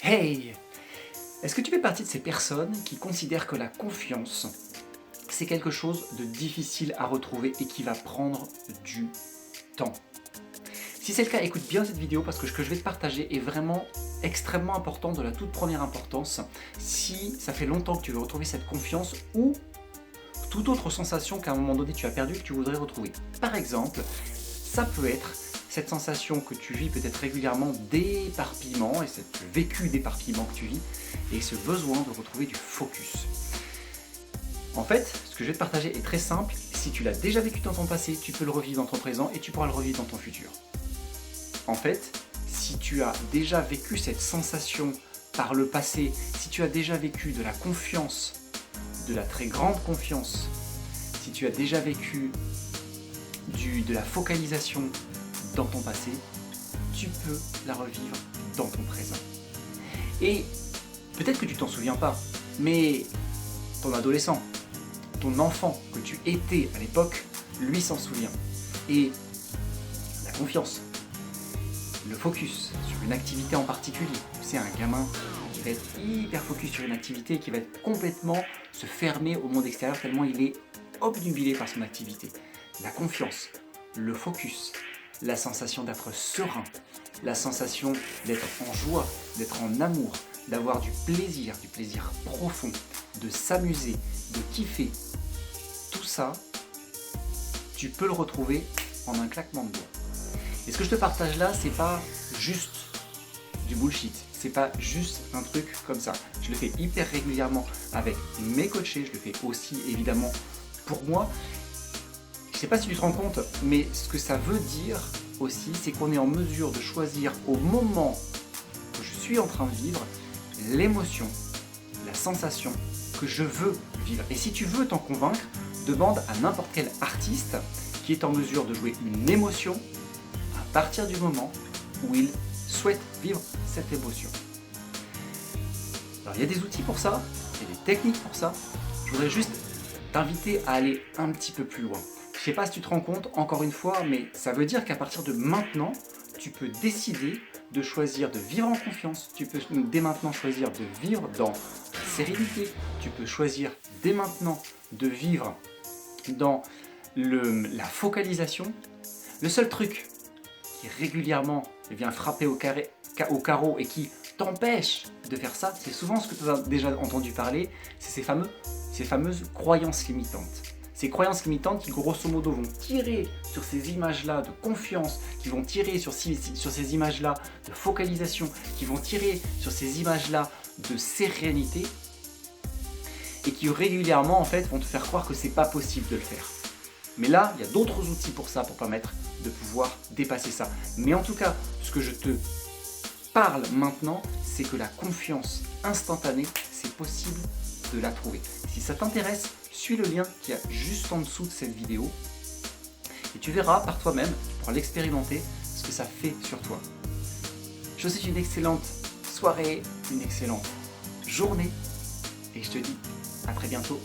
Hey! Est-ce que tu fais partie de ces personnes qui considèrent que la confiance, c'est quelque chose de difficile à retrouver et qui va prendre du temps? Si c'est le cas, écoute bien cette vidéo parce que ce que je vais te partager est vraiment extrêmement important, de la toute première importance, si ça fait longtemps que tu veux retrouver cette confiance ou toute autre sensation qu'à un moment donné tu as perdu et que tu voudrais retrouver. Par exemple, ça peut être cette sensation que tu vis peut-être régulièrement d'éparpillement et cette vécu d'éparpillement que tu vis et ce besoin de retrouver du focus. En fait, ce que je vais te partager est très simple. Si tu l'as déjà vécu dans ton passé, tu peux le revivre dans ton présent et tu pourras le revivre dans ton futur. En fait, si tu as déjà vécu cette sensation par le passé, si tu as déjà vécu de la confiance, de la très grande confiance, si tu as déjà vécu de la focalisation dans ton passé, tu peux la revivre dans ton présent. Et peut-être que tu t'en souviens pas, mais ton adolescent, ton enfant que tu étais à l'époque, lui s'en souvient. Et la confiance, le focus sur une activité en particulier, c'est un gamin qui va être hyper focus sur une activité et qui va être complètement se fermer au monde extérieur tellement il est obnubilé par son activité. La confiance, le focus, la sensation d'être serein, la sensation d'être en joie, d'être en amour, d'avoir du plaisir profond, de s'amuser, de kiffer. Tout ça, tu peux le retrouver en un claquement de doigts. Et ce que je te partage là, c'est pas juste du bullshit, c'est pas juste un truc comme ça. Je le fais hyper régulièrement avec mes coachés, je le fais aussi évidemment pour moi. Je sais pas si tu te rends compte, mais ce que ça veut dire aussi, c'est qu'on est en mesure de choisir au moment que je suis en train de vivre l'émotion, la sensation que je veux vivre. Et si tu veux t'en convaincre, demande à n'importe quel artiste qui est en mesure de jouer une émotion à partir du moment où il souhaite vivre cette émotion. Alors il y a des outils pour ça, il y a des techniques pour ça. Je voudrais juste t'inviter à aller un petit peu plus loin. Je sais pas si tu te rends compte, encore une fois, mais ça veut dire qu'à partir de maintenant, tu peux décider de choisir de vivre en confiance. Tu peux dès maintenant choisir de vivre dans la sérénité. Tu peux choisir dès maintenant de vivre dans la focalisation. Le seul truc qui régulièrement vient frapper au carreau et qui t'empêche de faire ça, c'est souvent ce que tu as déjà entendu parler, c'est ces fameuses croyances limitantes. Ces croyances limitantes qui grosso modo vont tirer sur ces images-là de confiance, qui vont tirer sur ces images-là de focalisation, qui vont tirer sur ces images-là de sérénité et qui régulièrement en fait vont te faire croire que c'est pas possible de le faire. Mais là, il y a d'autres outils pour ça, pour permettre de pouvoir dépasser ça. Mais en tout cas, ce que je te parle maintenant, c'est que la confiance instantanée, c'est possible de la trouver. Si ça t'intéresse, suis le lien qui est juste en dessous de cette vidéo et tu verras par toi-même, tu pourras l'expérimenter, ce que ça fait sur toi. Je te souhaite une excellente soirée, une excellente journée et je te dis à très bientôt.